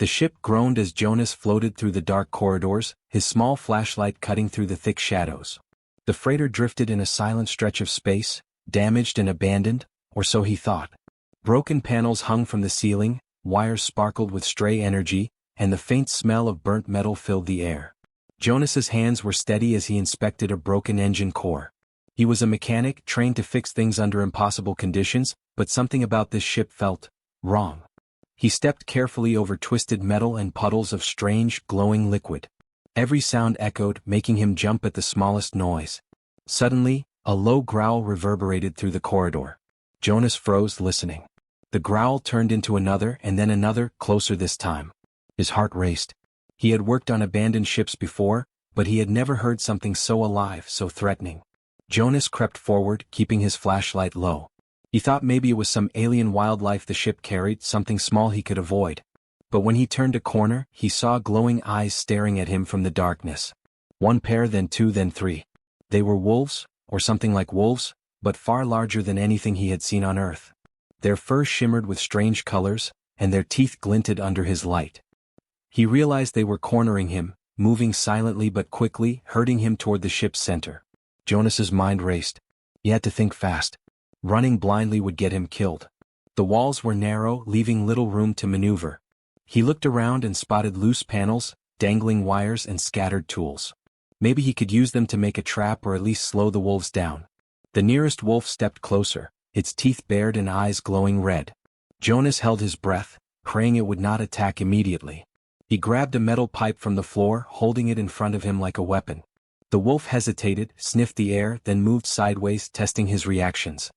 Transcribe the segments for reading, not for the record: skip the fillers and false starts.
The ship groaned as Jonas floated through the dark corridors, his small flashlight cutting through the thick shadows. The freighter drifted in a silent stretch of space, damaged and abandoned, or so he thought. Broken panels hung from the ceiling, wires sparkled with stray energy, and the faint smell of burnt metal filled the air. Jonas's hands were steady as he inspected a broken engine core. He was a mechanic trained to fix things under impossible conditions, but something about this ship felt wrong. He stepped carefully over twisted metal and puddles of strange, glowing liquid. Every sound echoed, making him jump at the smallest noise. Suddenly, a low growl reverberated through the corridor. Jonas froze, listening. The growl turned into another and then another, closer this time. His heart raced. He had worked on abandoned ships before, but he had never heard something so alive, so threatening. Jonas crept forward, keeping his flashlight low. He thought maybe it was some alien wildlife the ship carried, something small he could avoid. But when he turned a corner, he saw glowing eyes staring at him from the darkness. One pair, then two, then three. They were wolves, or something like wolves, but far larger than anything he had seen on Earth. Their fur shimmered with strange colors, and their teeth glinted under his light. He realized they were cornering him, moving silently but quickly, herding him toward the ship's center. Jonas's mind raced. He had to think fast. Running blindly would get him killed. The walls were narrow, leaving little room to maneuver. He looked around and spotted loose panels, dangling wires and scattered tools. Maybe he could use them to make a trap or at least slow the wolves down. The nearest wolf stepped closer, its teeth bared and eyes glowing red. Jonas held his breath, praying it would not attack immediately. He grabbed a metal pipe from the floor, holding it in front of him like a weapon. The wolf hesitated, sniffed the air, then moved sideways, testing his reactions.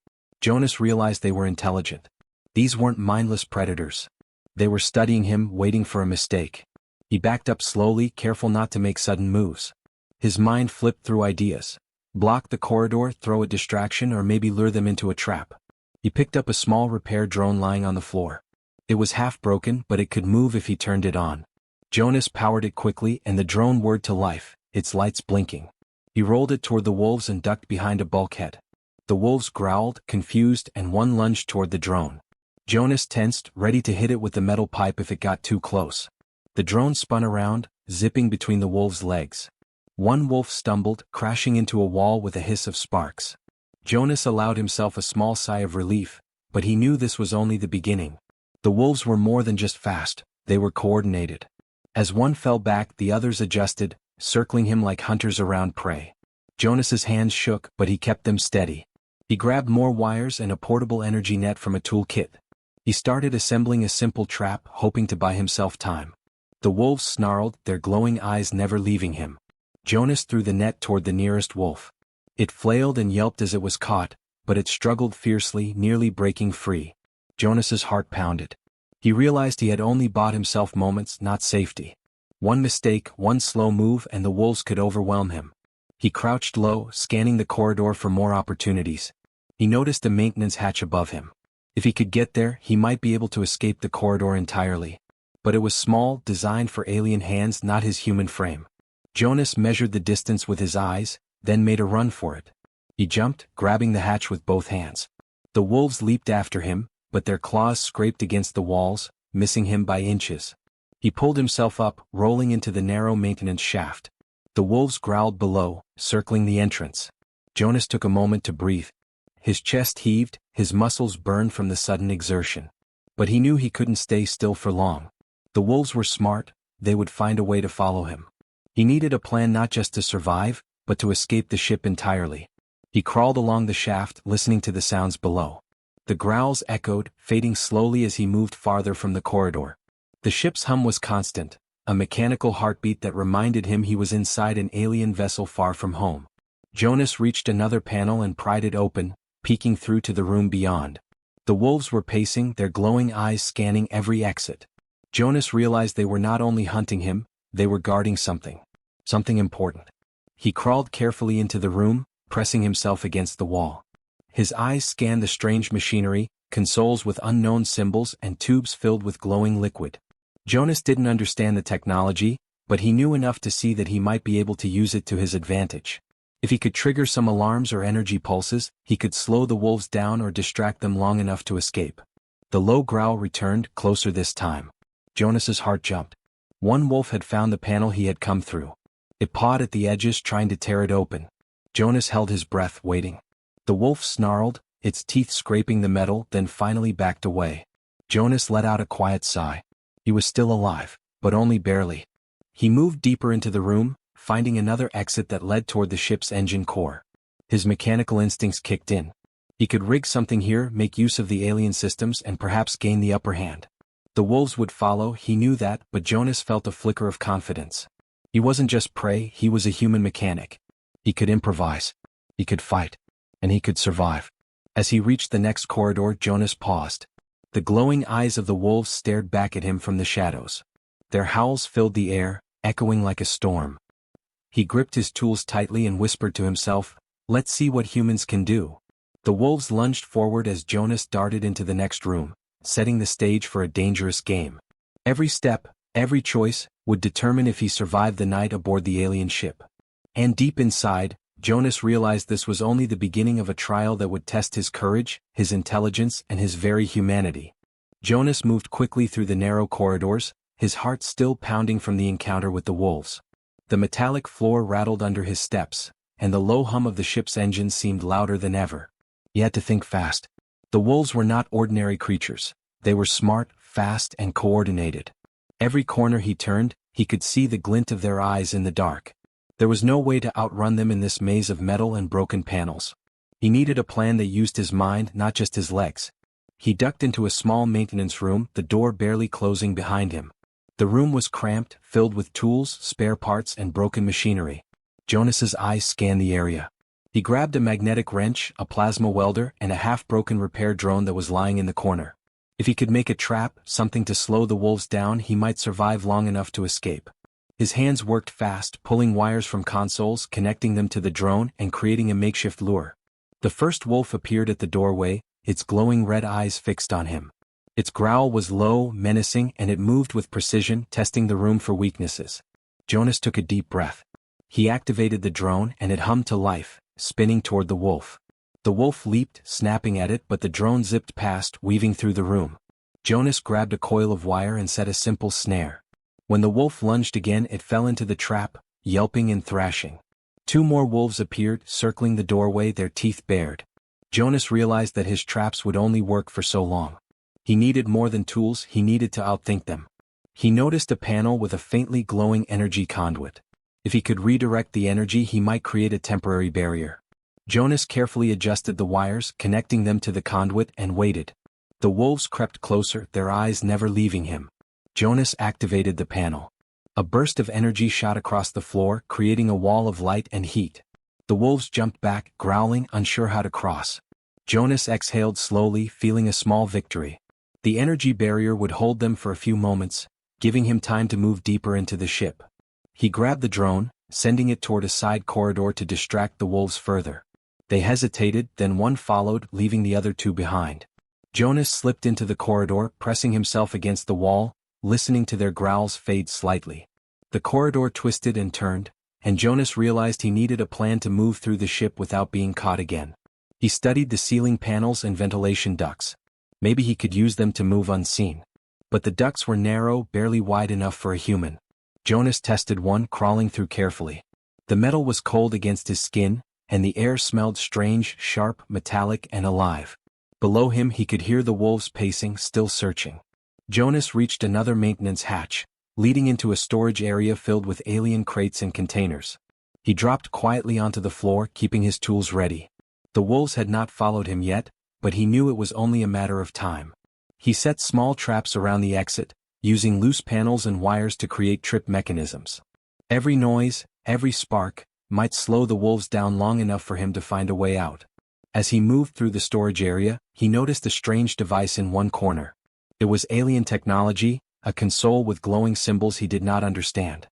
Jonas realized they were intelligent. These weren't mindless predators. They were studying him, waiting for a mistake. He backed up slowly, careful not to make sudden moves. His mind flipped through ideas. Block the corridor, throw a distraction, or maybe lure them into a trap. He picked up a small repair drone lying on the floor. It was half broken, but it could move if he turned it on. Jonas powered it quickly, and the drone whirred to life, its lights blinking. He rolled it toward the wolves and ducked behind a bulkhead. The wolves growled, confused, and one lunged toward the drone. Jonas tensed, ready to hit it with the metal pipe if it got too close. The drone spun around, zipping between the wolves' legs. One wolf stumbled, crashing into a wall with a hiss of sparks. Jonas allowed himself a small sigh of relief, but he knew this was only the beginning. The wolves were more than just fast, they were coordinated. As one fell back, the others adjusted, circling him like hunters around prey. Jonas's hands shook, but he kept them steady. He grabbed more wires and a portable energy net from a toolkit. He started assembling a simple trap, hoping to buy himself time. The wolves snarled, their glowing eyes never leaving him. Jonas threw the net toward the nearest wolf. It flailed and yelped as it was caught, but it struggled fiercely, nearly breaking free. Jonas's heart pounded. He realized he had only bought himself moments, not safety. One mistake, one slow move, and the wolves could overwhelm him. He crouched low, scanning the corridor for more opportunities. He noticed a maintenance hatch above him. If he could get there, he might be able to escape the corridor entirely. But it was small, designed for alien hands, not his human frame. Jonas measured the distance with his eyes, then made a run for it. He jumped, grabbing the hatch with both hands. The wolves leaped after him, but their claws scraped against the walls, missing him by inches. He pulled himself up, rolling into the narrow maintenance shaft. The wolves growled below, circling the entrance. Jonas took a moment to breathe. His chest heaved, his muscles burned from the sudden exertion. But he knew he couldn't stay still for long. The wolves were smart, they would find a way to follow him. He needed a plan not just to survive, but to escape the ship entirely. He crawled along the shaft, listening to the sounds below. The growls echoed, fading slowly as he moved farther from the corridor. The ship's hum was constant, a mechanical heartbeat that reminded him he was inside an alien vessel far from home. Jonas reached another panel and pried it open, peeking through to the room beyond. The wolves were pacing, their glowing eyes scanning every exit. Jonas realized they were not only hunting him, they were guarding something. Something important. He crawled carefully into the room, pressing himself against the wall. His eyes scanned the strange machinery, consoles with unknown symbols and tubes filled with glowing liquid. Jonas didn't understand the technology, but he knew enough to see that he might be able to use it to his advantage. If he could trigger some alarms or energy pulses, he could slow the wolves down or distract them long enough to escape. The low growl returned, closer this time. Jonas's heart jumped. One wolf had found the panel he had come through. It pawed at the edges, trying to tear it open. Jonas held his breath, waiting. The wolf snarled, its teeth scraping the metal, then finally backed away. Jonas let out a quiet sigh. He was still alive, but only barely. He moved deeper into the room, finding another exit that led toward the ship's engine core. His mechanical instincts kicked in. He could rig something here, make use of the alien systems, and perhaps gain the upper hand. The wolves would follow, he knew that, but Jonas felt a flicker of confidence. He wasn't just prey, he was a human mechanic. He could improvise. He could fight. And he could survive. As he reached the next corridor, Jonas paused. The glowing eyes of the wolves stared back at him from the shadows. Their howls filled the air, echoing like a storm. He gripped his tools tightly and whispered to himself, "Let's see what humans can do." The wolves lunged forward as Jonas darted into the next room, setting the stage for a dangerous game. Every step, every choice, would determine if he survived the night aboard the alien ship. And deep inside, Jonas realized this was only the beginning of a trial that would test his courage, his intelligence, and his very humanity. Jonas moved quickly through the narrow corridors, his heart still pounding from the encounter with the wolves. The metallic floor rattled under his steps, and the low hum of the ship's engine seemed louder than ever. He had to think fast. The wolves were not ordinary creatures. They were smart, fast, and coordinated. Every corner he turned, he could see the glint of their eyes in the dark. There was no way to outrun them in this maze of metal and broken panels. He needed a plan that used his mind, not just his legs. He ducked into a small maintenance room, the door barely closing behind him. The room was cramped, filled with tools, spare parts, and broken machinery. Jonas's eyes scanned the area. He grabbed a magnetic wrench, a plasma welder, and a half-broken repair drone that was lying in the corner. If he could make a trap, something to slow the wolves down, he might survive long enough to escape. His hands worked fast, pulling wires from consoles, connecting them to the drone, and creating a makeshift lure. The first wolf appeared at the doorway, its glowing red eyes fixed on him. Its growl was low, menacing, and it moved with precision, testing the room for weaknesses. Jonas took a deep breath. He activated the drone, and it hummed to life, spinning toward the wolf. The wolf leaped, snapping at it, but the drone zipped past, weaving through the room. Jonas grabbed a coil of wire and set a simple snare. When the wolf lunged again, it fell into the trap, yelping and thrashing. Two more wolves appeared, circling the doorway, their teeth bared. Jonas realized that his traps would only work for so long. He needed more than tools, he needed to outthink them. He noticed a panel with a faintly glowing energy conduit. If he could redirect the energy, he might create a temporary barrier. Jonas carefully adjusted the wires, connecting them to the conduit, and waited. The wolves crept closer, their eyes never leaving him. Jonas activated the panel. A burst of energy shot across the floor, creating a wall of light and heat. The wolves jumped back, growling, unsure how to cross. Jonas exhaled slowly, feeling a small victory. The energy barrier would hold them for a few moments, giving him time to move deeper into the ship. He grabbed the drone, sending it toward a side corridor to distract the wolves further. They hesitated, then one followed, leaving the other two behind. Jonas slipped into the corridor, pressing himself against the wall, listening to their growls fade slightly. The corridor twisted and turned, and Jonas realized he needed a plan to move through the ship without being caught again. He studied the ceiling panels and ventilation ducts. Maybe he could use them to move unseen. But the ducts were narrow, barely wide enough for a human. Jonas tested one, crawling through carefully. The metal was cold against his skin, and the air smelled strange, sharp, metallic, and alive. Below him he could hear the wolves pacing, still searching. Jonas reached another maintenance hatch, leading into a storage area filled with alien crates and containers. He dropped quietly onto the floor, keeping his tools ready. The wolves had not followed him yet, but he knew it was only a matter of time. He set small traps around the exit, using loose panels and wires to create trip mechanisms. Every noise, every spark, might slow the wolves down long enough for him to find a way out. As he moved through the storage area, he noticed a strange device in one corner. It was alien technology, a console with glowing symbols he did not understand.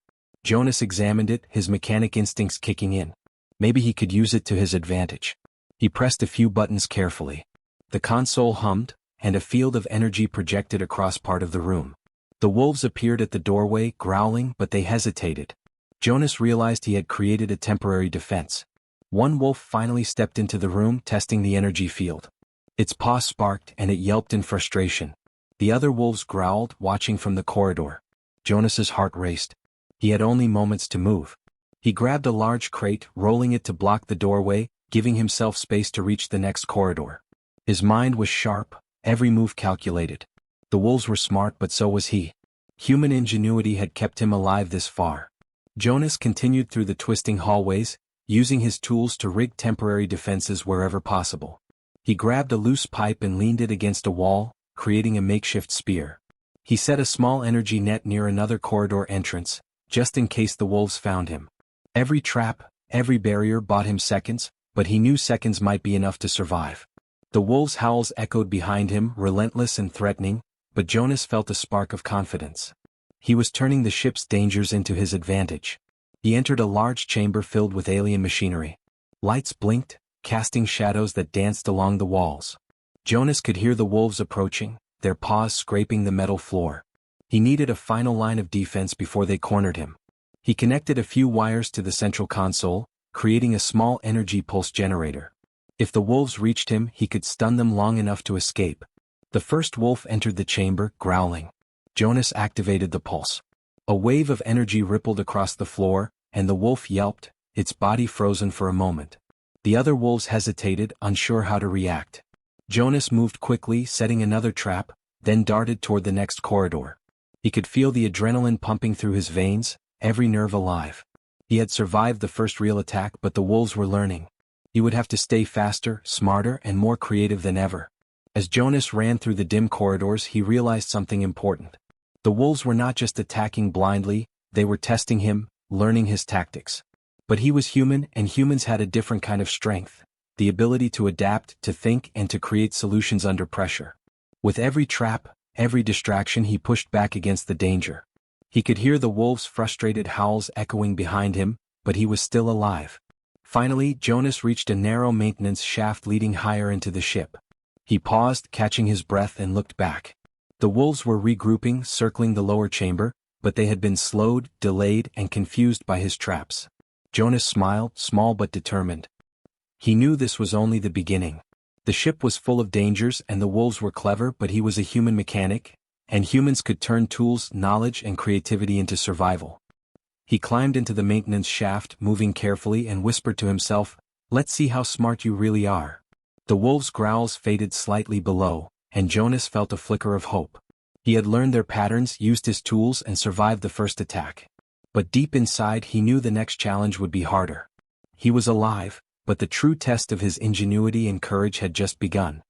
Jonas examined it, his mechanic instincts kicking in. Maybe he could use it to his advantage. He pressed a few buttons carefully. The console hummed, and a field of energy projected across part of the room. The wolves appeared at the doorway, growling, but they hesitated. Jonas realized he had created a temporary defense. One wolf finally stepped into the room, testing the energy field. Its paw sparked, and it yelped in frustration. The other wolves growled, watching from the corridor. Jonas's heart raced. He had only moments to move. He grabbed a large crate, rolling it to block the doorway, giving himself space to reach the next corridor. His mind was sharp, every move calculated. The wolves were smart, but so was he. Human ingenuity had kept him alive this far. Jonas continued through the twisting hallways, using his tools to rig temporary defenses wherever possible. He grabbed a loose pipe and leaned it against a wall, creating a makeshift spear. He set a small energy net near another corridor entrance, just in case the wolves found him. Every trap, every barrier bought him seconds, but he knew seconds might be enough to survive. The wolves' howls echoed behind him, relentless and threatening, but Jonas felt a spark of confidence. He was turning the ship's dangers into his advantage. He entered a large chamber filled with alien machinery. Lights blinked, casting shadows that danced along the walls. Jonas could hear the wolves approaching, their paws scraping the metal floor. He needed a final line of defense before they cornered him. He connected a few wires to the central console, creating a small energy pulse generator. If the wolves reached him, he could stun them long enough to escape. The first wolf entered the chamber, growling. Jonas activated the pulse. A wave of energy rippled across the floor, and the wolf yelped, its body frozen for a moment. The other wolves hesitated, unsure how to react. Jonas moved quickly, setting another trap, then darted toward the next corridor. He could feel the adrenaline pumping through his veins, every nerve alive. He had survived the first real attack, but the wolves were learning. He would have to stay faster, smarter, and more creative than ever. As Jonas ran through the dim corridors, he realized something important. The wolves were not just attacking blindly, they were testing him, learning his tactics. But he was human, and humans had a different kind of strength. The ability to adapt, to think, and to create solutions under pressure. With every trap, every distraction, he pushed back against the danger. He could hear the wolves' frustrated howls echoing behind him, but he was still alive. Finally, Jonas reached a narrow maintenance shaft leading higher into the ship. He paused, catching his breath, and looked back. The wolves were regrouping, circling the lower chamber, but they had been slowed, delayed, and confused by his traps. Jonas smiled, small but determined. He knew this was only the beginning. The ship was full of dangers and the wolves were clever, but he was a human mechanic, and humans could turn tools, knowledge, and creativity into survival. He climbed into the maintenance shaft, moving carefully, and whispered to himself, "Let's see how smart you really are." The wolves' growls faded slightly below, and Jonas felt a flicker of hope. He had learned their patterns, used his tools, and survived the first attack. But deep inside he knew the next challenge would be harder. He was alive, but the true test of his ingenuity and courage had just begun.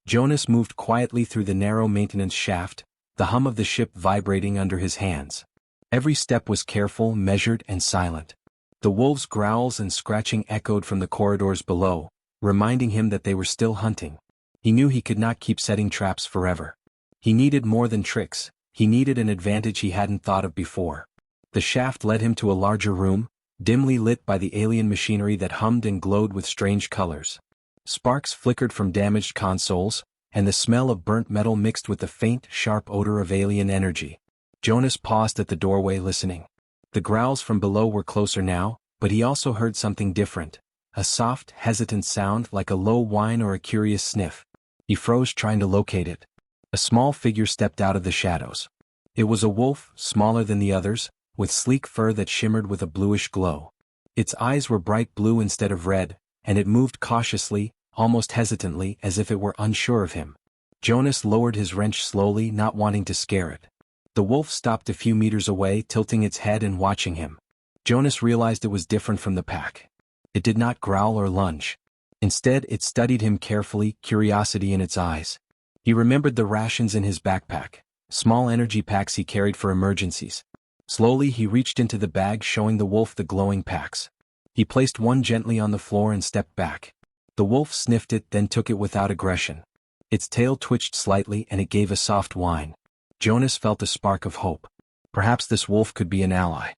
Jonas moved quietly through the narrow maintenance shaft, the hum of the ship vibrating under his hands. Every step was careful, measured, and silent. The wolves' growls and scratching echoed from the corridors below, reminding him that they were still hunting. He knew he could not keep setting traps forever. He needed more than tricks, he needed an advantage he hadn't thought of before. The shaft led him to a larger room, dimly lit by the alien machinery that hummed and glowed with strange colors. Sparks flickered from damaged consoles, and the smell of burnt metal mixed with the faint, sharp odor of alien energy. Jonas paused at the doorway, listening. The growls from below were closer now, but he also heard something different, a soft, hesitant sound like a low whine or a curious sniff. He froze, trying to locate it. A small figure stepped out of the shadows. It was a wolf, smaller than the others, with sleek fur that shimmered with a bluish glow. Its eyes were bright blue instead of red, and it moved cautiously, almost hesitantly, as if it were unsure of him. Jonas lowered his wrench slowly, not wanting to scare it. The wolf stopped a few meters away, tilting its head and watching him. Jonas realized it was different from the pack. It did not growl or lunge. Instead, it studied him carefully, curiosity in its eyes. He remembered the rations in his backpack, small energy packs he carried for emergencies. Slowly he reached into the bag, showing the wolf the glowing packs. He placed one gently on the floor and stepped back. The wolf sniffed it, then took it without aggression. Its tail twitched slightly and it gave a soft whine. Jonas felt a spark of hope. Perhaps this wolf could be an ally.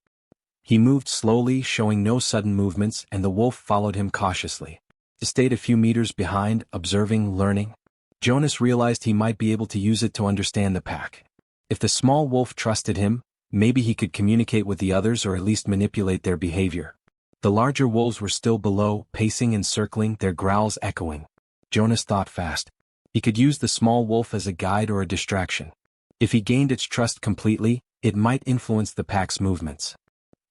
He moved slowly, showing no sudden movements, and the wolf followed him cautiously. He stayed a few meters behind, observing, learning. Jonas realized he might be able to use it to understand the pack. If the small wolf trusted him, maybe he could communicate with the others or at least manipulate their behavior. The larger wolves were still below, pacing and circling, their growls echoing. Jonas thought fast. He could use the small wolf as a guide or a distraction. If he gained its trust completely, it might influence the pack's movements.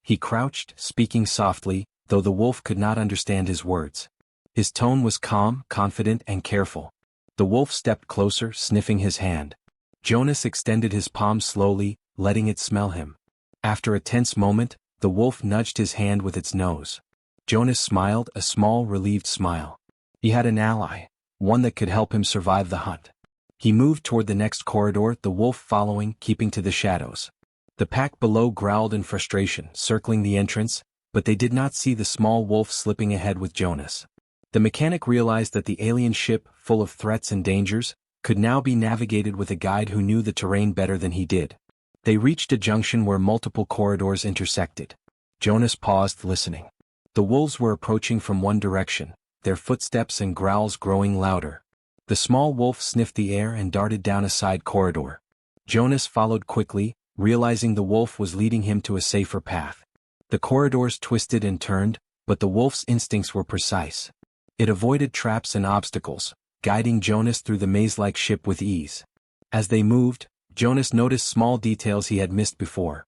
He crouched, speaking softly, though the wolf could not understand his words. His tone was calm, confident, and careful. The wolf stepped closer, sniffing his hand. Jonas extended his palm slowly, letting it smell him. After a tense moment, the wolf nudged his hand with its nose. Jonas smiled, a small, relieved smile. He had an ally, one that could help him survive the hunt. He moved toward the next corridor, the wolf following, keeping to the shadows. The pack below growled in frustration, circling the entrance, but they did not see the small wolf slipping ahead with Jonas. The mechanic realized that the alien ship, full of threats and dangers, could now be navigated with a guide who knew the terrain better than he did. They reached a junction where multiple corridors intersected. Jonas paused, listening. The wolves were approaching from one direction, their footsteps and growls growing louder. The small wolf sniffed the air and darted down a side corridor. Jonas followed quickly, realizing the wolf was leading him to a safer path. The corridors twisted and turned, but the wolf's instincts were precise. It avoided traps and obstacles, guiding Jonas through the maze-like ship with ease. As they moved, Jonas noticed small details he had missed before.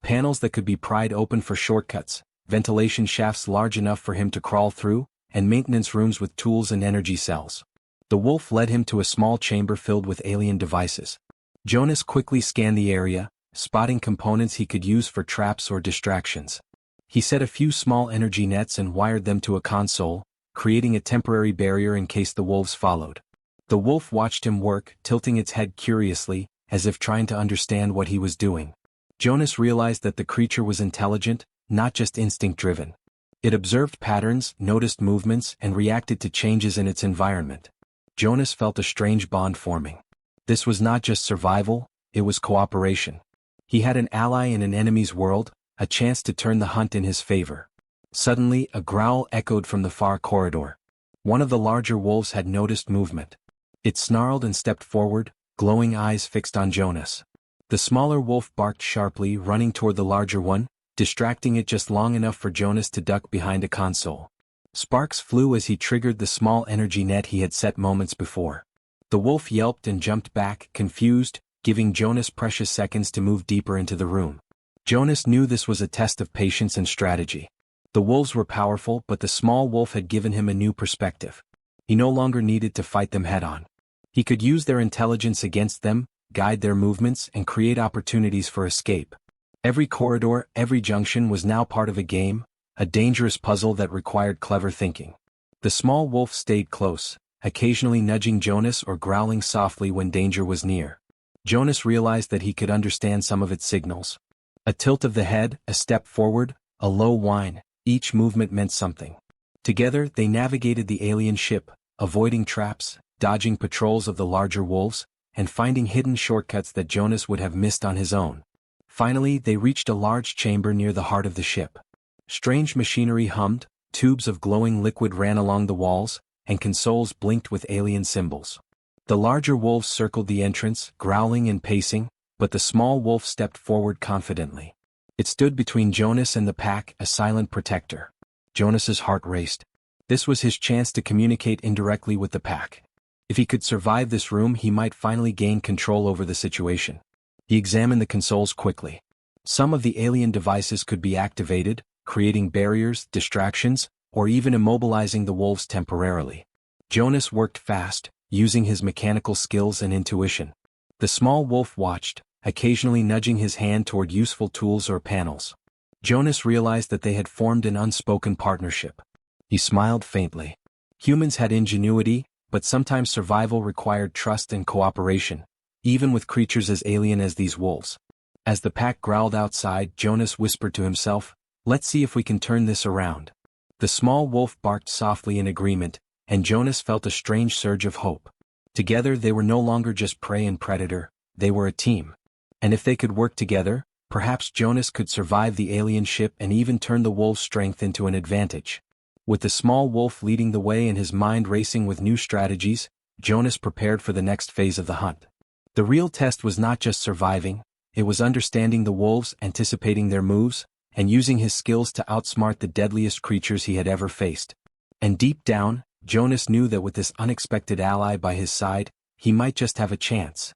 Panels that could be pried open for shortcuts, ventilation shafts large enough for him to crawl through, and maintenance rooms with tools and energy cells. The wolf led him to a small chamber filled with alien devices. Jonas quickly scanned the area, spotting components he could use for traps or distractions. He set a few small energy nets and wired them to a console, creating a temporary barrier in case the wolves followed. The wolf watched him work, tilting its head curiously, as if trying to understand what he was doing. Jonas realized that the creature was intelligent, not just instinct-driven. It observed patterns, noticed movements, and reacted to changes in its environment. Jonas felt a strange bond forming. This was not just survival, it was cooperation. He had an ally in an enemy's world, a chance to turn the hunt in his favor. Suddenly, a growl echoed from the far corridor. One of the larger wolves had noticed movement. It snarled and stepped forward, glowing eyes fixed on Jonas. The smaller wolf barked sharply, running toward the larger one, distracting it just long enough for Jonas to duck behind a console. Sparks flew as he triggered the small energy net he had set moments before. The wolf yelped and jumped back, confused, giving Jonas precious seconds to move deeper into the room. Jonas knew this was a test of patience and strategy. The wolves were powerful, but the small wolf had given him a new perspective. He no longer needed to fight them head-on. He could use their intelligence against them, guide their movements, and create opportunities for escape. Every corridor, every junction was now part of a game, a dangerous puzzle that required clever thinking. The small wolf stayed close, occasionally nudging Jonas or growling softly when danger was near. Jonas realized that he could understand some of its signals. A tilt of the head, a step forward, a low whine, each movement meant something. Together, they navigated the alien ship, avoiding traps, dodging patrols of the larger wolves, and finding hidden shortcuts that Jonas would have missed on his own. Finally, they reached a large chamber near the heart of the ship. Strange machinery hummed, tubes of glowing liquid ran along the walls, and consoles blinked with alien symbols. The larger wolves circled the entrance, growling and pacing, but the small wolf stepped forward confidently. It stood between Jonas and the pack, a silent protector. Jonas's heart raced. This was his chance to communicate indirectly with the pack. If he could survive this room, he might finally gain control over the situation. He examined the consoles quickly. Some of the alien devices could be activated, creating barriers, distractions, or even immobilizing the wolves temporarily. Jonas worked fast, using his mechanical skills and intuition. The small wolf watched, occasionally nudging his hand toward useful tools or panels. Jonas realized that they had formed an unspoken partnership. He smiled faintly. Humans had ingenuity, but sometimes survival required trust and cooperation, even with creatures as alien as these wolves. As the pack growled outside, Jonas whispered to himself, "Let's see if we can turn this around." The small wolf barked softly in agreement, and Jonas felt a strange surge of hope. Together they were no longer just prey and predator, they were a team. And if they could work together, perhaps Jonas could survive the alien ship and even turn the wolf's strength into an advantage. With the small wolf leading the way and his mind racing with new strategies, Jonas prepared for the next phase of the hunt. The real test was not just surviving, it was understanding the wolves, anticipating their moves, and using his skills to outsmart the deadliest creatures he had ever faced. And deep down, Jonas knew that with this unexpected ally by his side, he might just have a chance.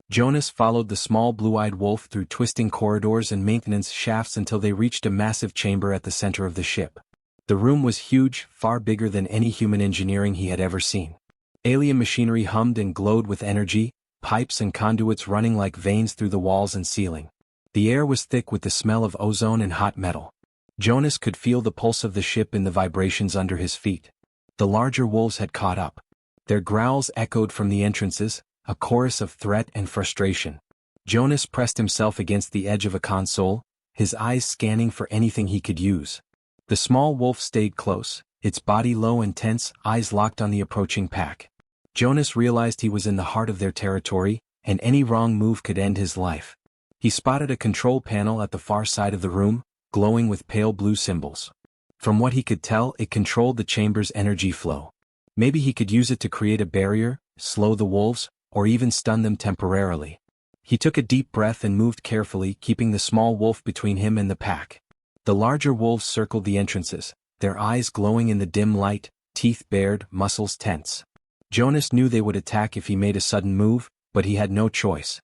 Jonas followed the small blue-eyed wolf through twisting corridors and maintenance shafts until they reached a massive chamber at the center of the ship. The room was huge, far bigger than any human engineering he had ever seen. Alien machinery hummed and glowed with energy, pipes and conduits running like veins through the walls and ceiling. The air was thick with the smell of ozone and hot metal. Jonas could feel the pulse of the ship in the vibrations under his feet. The larger wolves had caught up. Their growls echoed from the entrances, a chorus of threat and frustration. Jonas pressed himself against the edge of a console, his eyes scanning for anything he could use. The small wolf stayed close, its body low and tense, eyes locked on the approaching pack. Jonas realized he was in the heart of their territory, and any wrong move could end his life. He spotted a control panel at the far side of the room, glowing with pale blue symbols. From what he could tell, it controlled the chamber's energy flow. Maybe he could use it to create a barrier, slow the wolves, or even stun them temporarily. He took a deep breath and moved carefully, keeping the small wolf between him and the pack. The larger wolves circled the entrances, their eyes glowing in the dim light, teeth bared, muscles tense. Jonas knew they would attack if he made a sudden move, but he had no choice.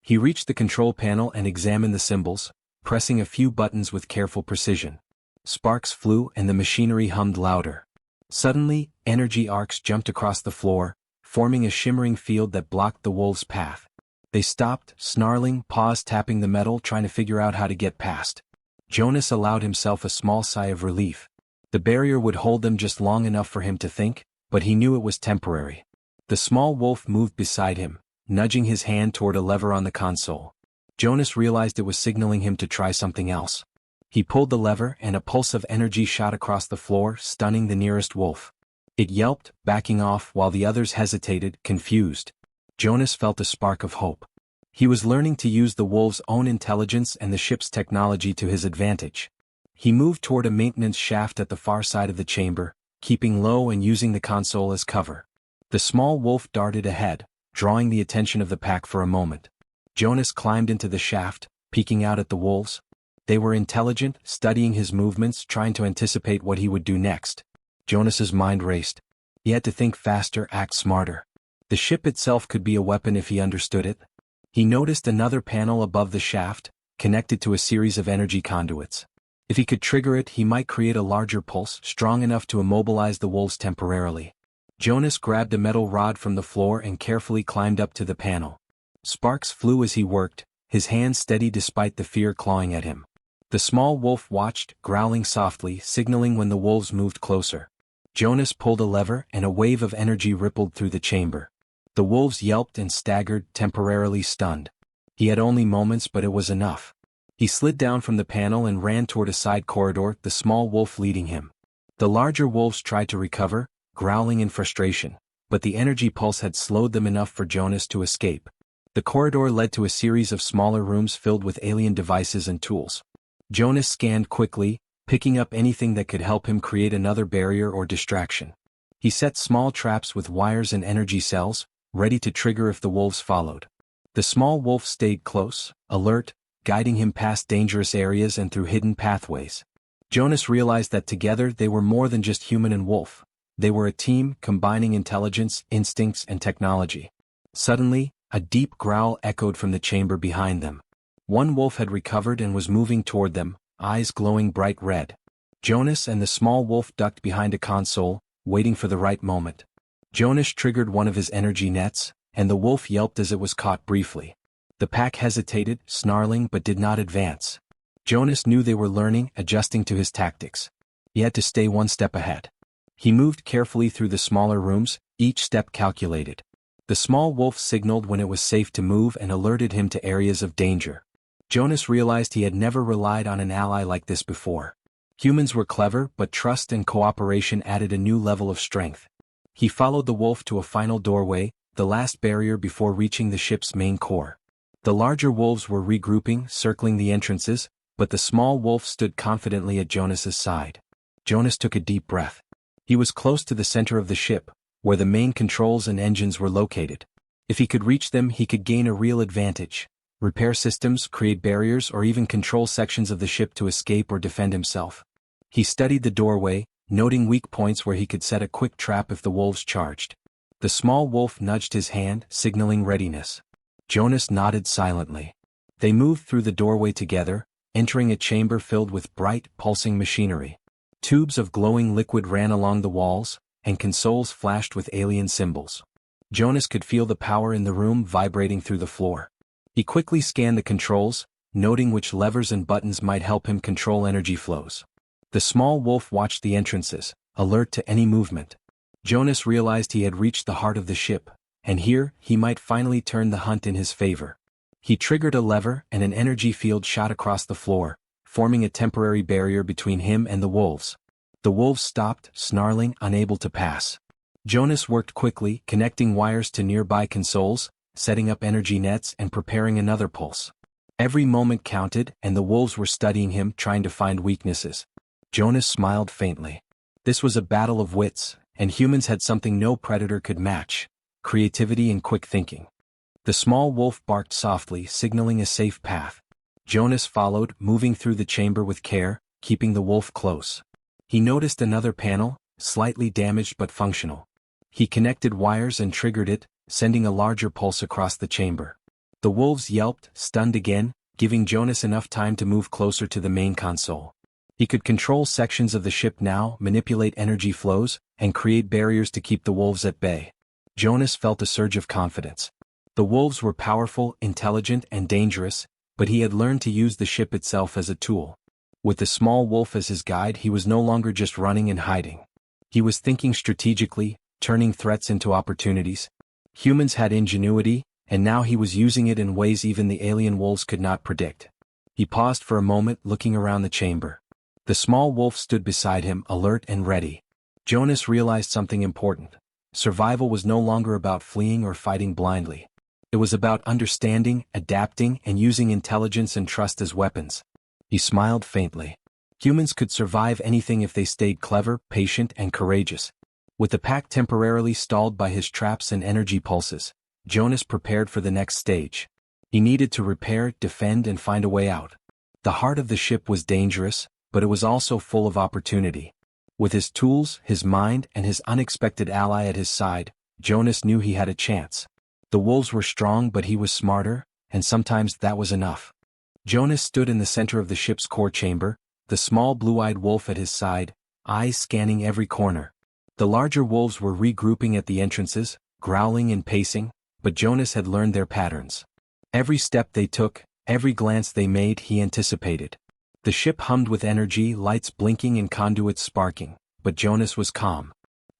He reached the control panel and examined the symbols, pressing a few buttons with careful precision. Sparks flew and the machinery hummed louder. Suddenly, energy arcs jumped across the floor, forming a shimmering field that blocked the wolves' path. They stopped, snarling, paws tapping the metal, trying to figure out how to get past. Jonas allowed himself a small sigh of relief. The barrier would hold them just long enough for him to think, but he knew it was temporary. The small wolf moved beside him, nudging his hand toward a lever on the console. Jonas realized it was signaling him to try something else. He pulled the lever and a pulse of energy shot across the floor, stunning the nearest wolf. It yelped, backing off while the others hesitated, confused. Jonas felt a spark of hope. He was learning to use the wolves' own intelligence and the ship's technology to his advantage. He moved toward a maintenance shaft at the far side of the chamber, keeping low and using the console as cover. The small wolf darted ahead, drawing the attention of the pack for a moment. Jonas climbed into the shaft, peeking out at the wolves. They were intelligent, studying his movements, trying to anticipate what he would do next. Jonas's mind raced. He had to think faster, act smarter. The ship itself could be a weapon if he understood it. He noticed another panel above the shaft, connected to a series of energy conduits. If he could trigger it, he might create a larger pulse, strong enough to immobilize the wolves temporarily. Jonas grabbed a metal rod from the floor and carefully climbed up to the panel. Sparks flew as he worked, his hands steady despite the fear clawing at him. The small wolf watched, growling softly, signaling when the wolves moved closer. Jonas pulled a lever and a wave of energy rippled through the chamber. The wolves yelped and staggered, temporarily stunned. He had only moments, but it was enough. He slid down from the panel and ran toward a side corridor, the small wolf leading him. The larger wolves tried to recover, growling in frustration, but the energy pulse had slowed them enough for Jonas to escape. The corridor led to a series of smaller rooms filled with alien devices and tools. Jonas scanned quickly, picking up anything that could help him create another barrier or distraction. He set small traps with wires and energy cells, ready to trigger if the wolves followed. The small wolf stayed close, alert, guiding him past dangerous areas and through hidden pathways. Jonas realized that together they were more than just human and wolf. They were a team, combining intelligence, instincts, and technology. Suddenly, a deep growl echoed from the chamber behind them. One wolf had recovered and was moving toward them, eyes glowing bright red. Jonas and the small wolf ducked behind a console, waiting for the right moment. Jonas triggered one of his energy nets, and the wolf yelped as it was caught briefly. The pack hesitated, snarling, but did not advance. Jonas knew they were learning, adjusting to his tactics. He had to stay one step ahead. He moved carefully through the smaller rooms, each step calculated. The small wolf signaled when it was safe to move and alerted him to areas of danger. Jonas realized he had never relied on an ally like this before. Humans were clever, but trust and cooperation added a new level of strength. He followed the wolf to a final doorway, the last barrier before reaching the ship's main core. The larger wolves were regrouping, circling the entrances, but the small wolf stood confidently at Jonas's side. Jonas took a deep breath. He was close to the center of the ship, where the main controls and engines were located. If he could reach them, he could gain a real advantage. Repair systems, create barriers, or even control sections of the ship to escape or defend himself. He studied the doorway, noting weak points where he could set a quick trap if the wolves charged. The small wolf nudged his hand, signaling readiness. Jonas nodded silently. They moved through the doorway together, entering a chamber filled with bright, pulsing machinery. Tubes of glowing liquid ran along the walls, and consoles flashed with alien symbols. Jonas could feel the power in the room vibrating through the floor. He quickly scanned the controls, noting which levers and buttons might help him control energy flows. The small wolf watched the entrances, alert to any movement. Jonas realized he had reached the heart of the ship, and here, he might finally turn the hunt in his favor. He triggered a lever and an energy field shot across the floor, forming a temporary barrier between him and the wolves. The wolves stopped, snarling, unable to pass. Jonas worked quickly, connecting wires to nearby consoles, setting up energy nets and preparing another pulse. Every moment counted, and the wolves were studying him, trying to find weaknesses. Jonas smiled faintly. This was a battle of wits, and humans had something no predator could match: creativity and quick thinking. The small wolf barked softly, signaling a safe path. Jonas followed, moving through the chamber with care, keeping the wolf close. He noticed another panel, slightly damaged but functional. He connected wires and triggered it, sending a larger pulse across the chamber. The wolves yelped, stunned again, giving Jonas enough time to move closer to the main console. He could control sections of the ship now, manipulate energy flows, and create barriers to keep the wolves at bay. Jonas felt a surge of confidence. The wolves were powerful, intelligent, and dangerous, but he had learned to use the ship itself as a tool. With the small wolf as his guide, he was no longer just running and hiding. He was thinking strategically, turning threats into opportunities. Humans had ingenuity, and now he was using it in ways even the alien wolves could not predict. He paused for a moment, looking around the chamber. The small wolf stood beside him, alert and ready. Jonas realized something important. Survival was no longer about fleeing or fighting blindly. It was about understanding, adapting, and using intelligence and trust as weapons. He smiled faintly. Humans could survive anything if they stayed clever, patient, and courageous. With the pack temporarily stalled by his traps and energy pulses, Jonas prepared for the next stage. He needed to repair, defend, and find a way out. The heart of the ship was dangerous, but it was also full of opportunity. With his tools, his mind, and his unexpected ally at his side, Jonas knew he had a chance. The wolves were strong, but he was smarter, and sometimes that was enough. Jonas stood in the center of the ship's core chamber, the small blue-eyed wolf at his side, eyes scanning every corner. The larger wolves were regrouping at the entrances, growling and pacing, but Jonas had learned their patterns. Every step they took, every glance they made, he anticipated. The ship hummed with energy, lights blinking and conduits sparking, but Jonas was calm.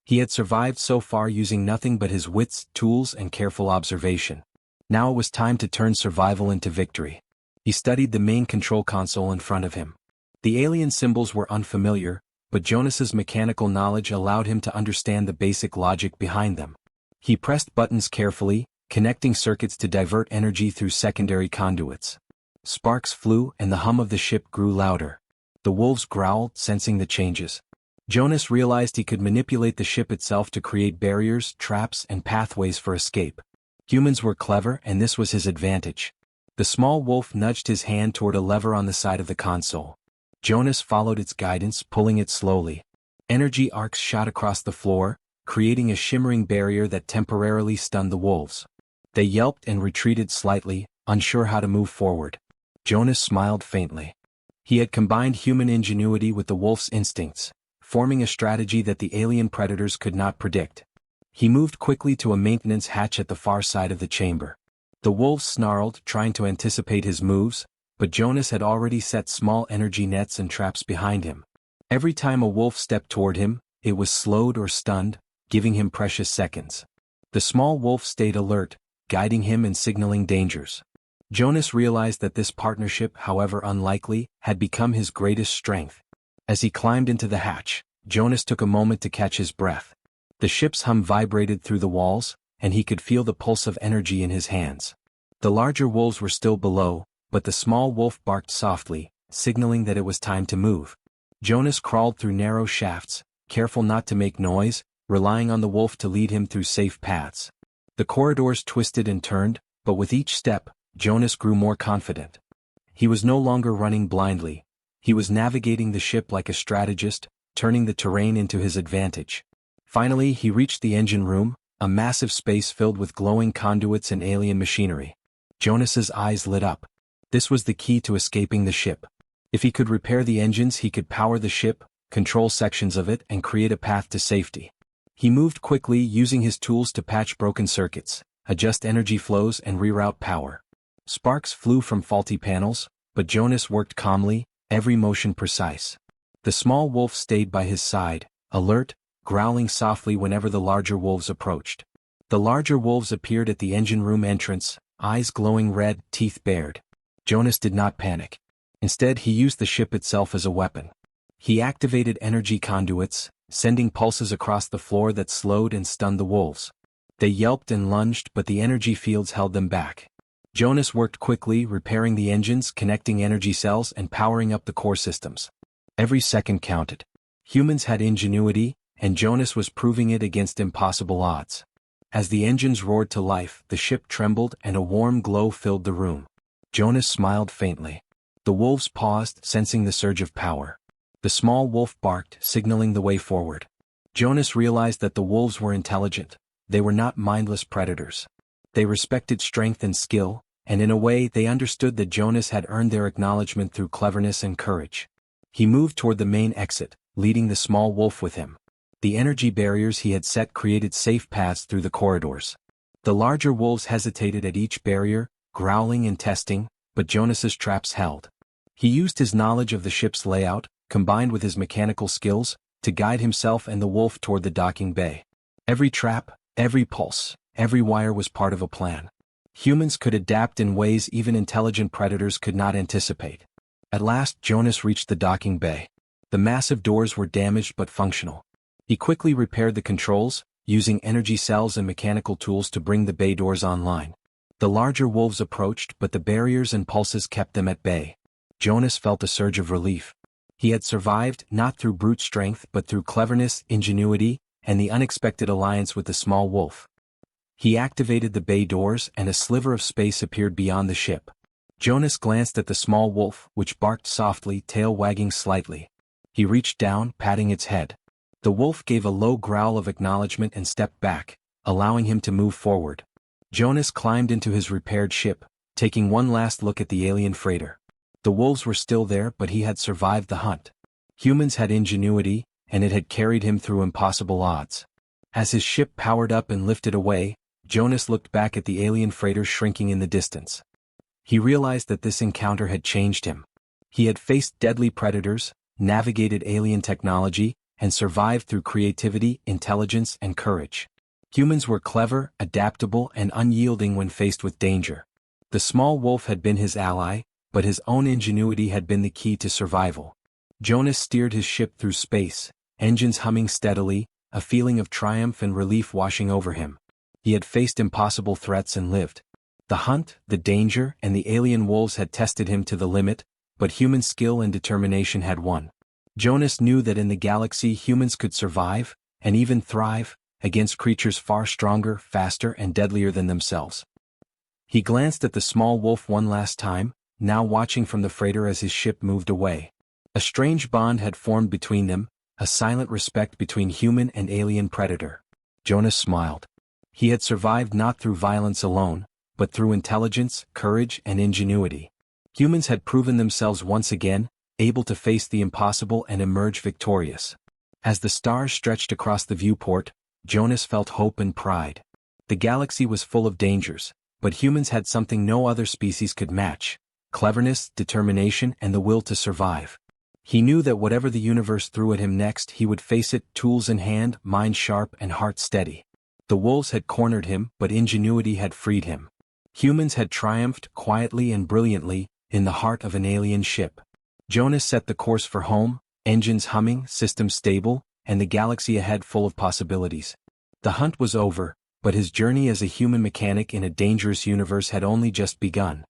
He had survived so far using nothing but his wits, tools, and careful observation. Now it was time to turn survival into victory. He studied the main control console in front of him. The alien symbols were unfamiliar, but Jonas's mechanical knowledge allowed him to understand the basic logic behind them. He pressed buttons carefully, connecting circuits to divert energy through secondary conduits. Sparks flew, and the hum of the ship grew louder. The wolves growled, sensing the changes. Jonas realized he could manipulate the ship itself to create barriers, traps, and pathways for escape. Humans were clever, and this was his advantage. The small wolf nudged his hand toward a lever on the side of the console. Jonas followed its guidance, pulling it slowly. Energy arcs shot across the floor, creating a shimmering barrier that temporarily stunned the wolves. They yelped and retreated slightly, unsure how to move forward. Jonas smiled faintly. He had combined human ingenuity with the wolf's instincts, forming a strategy that the alien predators could not predict. He moved quickly to a maintenance hatch at the far side of the chamber. The wolves snarled, trying to anticipate his moves, but Jonas had already set small energy nets and traps behind him. Every time a wolf stepped toward him, it was slowed or stunned, giving him precious seconds. The small wolf stayed alert, guiding him and signaling dangers. Jonas realized that this partnership, however unlikely, had become his greatest strength. As he climbed into the hatch, Jonas took a moment to catch his breath. The ship's hum vibrated through the walls, and he could feel the pulse of energy in his hands. The larger wolves were still below, but the small wolf barked softly, signaling that it was time to move. Jonas crawled through narrow shafts, careful not to make noise, relying on the wolf to lead him through safe paths. The corridors twisted and turned, but with each step, Jonas grew more confident. He was no longer running blindly. He was navigating the ship like a strategist, turning the terrain into his advantage. Finally, he reached the engine room, a massive space filled with glowing conduits and alien machinery. Jonas's eyes lit up. This was the key to escaping the ship. If he could repair the engines, he could power the ship, control sections of it, and create a path to safety. He moved quickly, using his tools to patch broken circuits, adjust energy flows, and reroute power. Sparks flew from faulty panels, but Jonas worked calmly, every motion precise. The small wolf stayed by his side, alert, growling softly whenever the larger wolves approached. The larger wolves appeared at the engine room entrance, eyes glowing red, teeth bared. Jonas did not panic. Instead, he used the ship itself as a weapon. He activated energy conduits, sending pulses across the floor that slowed and stunned the wolves. They yelped and lunged, but the energy fields held them back. Jonas worked quickly, repairing the engines, connecting energy cells, and powering up the core systems. Every second counted. Humans had ingenuity, and Jonas was proving it against impossible odds. As the engines roared to life, the ship trembled and a warm glow filled the room. Jonas smiled faintly. The wolves paused, sensing the surge of power. The small wolf barked, signaling the way forward. Jonas realized that the wolves were intelligent. They were not mindless predators. They respected strength and skill, and in a way they understood that Jonas had earned their acknowledgement through cleverness and courage. He moved toward the main exit, leading the small wolf with him. The energy barriers he had set created safe paths through the corridors. The larger wolves hesitated at each barrier, growling and testing, but Jonas's traps held. He used his knowledge of the ship's layout, combined with his mechanical skills, to guide himself and the wolf toward the docking bay. Every trap, every pulse, every wire was part of a plan. Humans could adapt in ways even intelligent predators could not anticipate. At last, Jonas reached the docking bay. The massive doors were damaged but functional. He quickly repaired the controls, using energy cells and mechanical tools to bring the bay doors online. The larger wolves approached, but the barriers and pulses kept them at bay. Jonas felt a surge of relief. He had survived, not through brute strength but through cleverness, ingenuity, and the unexpected alliance with the small wolf. He activated the bay doors and a sliver of space appeared beyond the ship. Jonas glanced at the small wolf, which barked softly, tail wagging slightly. He reached down, patting its head. The wolf gave a low growl of acknowledgement and stepped back, allowing him to move forward. Jonas climbed into his repaired ship, taking one last look at the alien freighter. The wolves were still there, but he had survived the hunt. Humans had ingenuity, and it had carried him through impossible odds. As his ship powered up and lifted away, Jonas looked back at the alien freighter shrinking in the distance. He realized that this encounter had changed him. He had faced deadly predators, navigated alien technology, and survived through creativity, intelligence, and courage. Humans were clever, adaptable, and unyielding when faced with danger. The small wolf had been his ally, but his own ingenuity had been the key to survival. Jonas steered his ship through space, engines humming steadily, a feeling of triumph and relief washing over him. He had faced impossible threats and lived. The hunt, the danger, and the alien wolves had tested him to the limit, but human skill and determination had won. Jonas knew that in the galaxy humans could survive, and even thrive, against creatures far stronger, faster, and deadlier than themselves. He glanced at the small wolf one last time, now watching from the freighter as his ship moved away. A strange bond had formed between them, a silent respect between human and alien predator. Jonas smiled. He had survived not through violence alone, but through intelligence, courage, and ingenuity. Humans had proven themselves once again, able to face the impossible and emerge victorious. As the stars stretched across the viewport, Jonas felt hope and pride. The galaxy was full of dangers, but humans had something no other species could match: cleverness, determination, and the will to survive. He knew that whatever the universe threw at him next, he would face it, tools in hand, mind sharp, and heart steady. The wolves had cornered him, but ingenuity had freed him. Humans had triumphed quietly and brilliantly in the heart of an alien ship. Jonas set the course for home, engines humming, systems stable, and the galaxy ahead full of possibilities. The hunt was over, but his journey as a human mechanic in a dangerous universe had only just begun.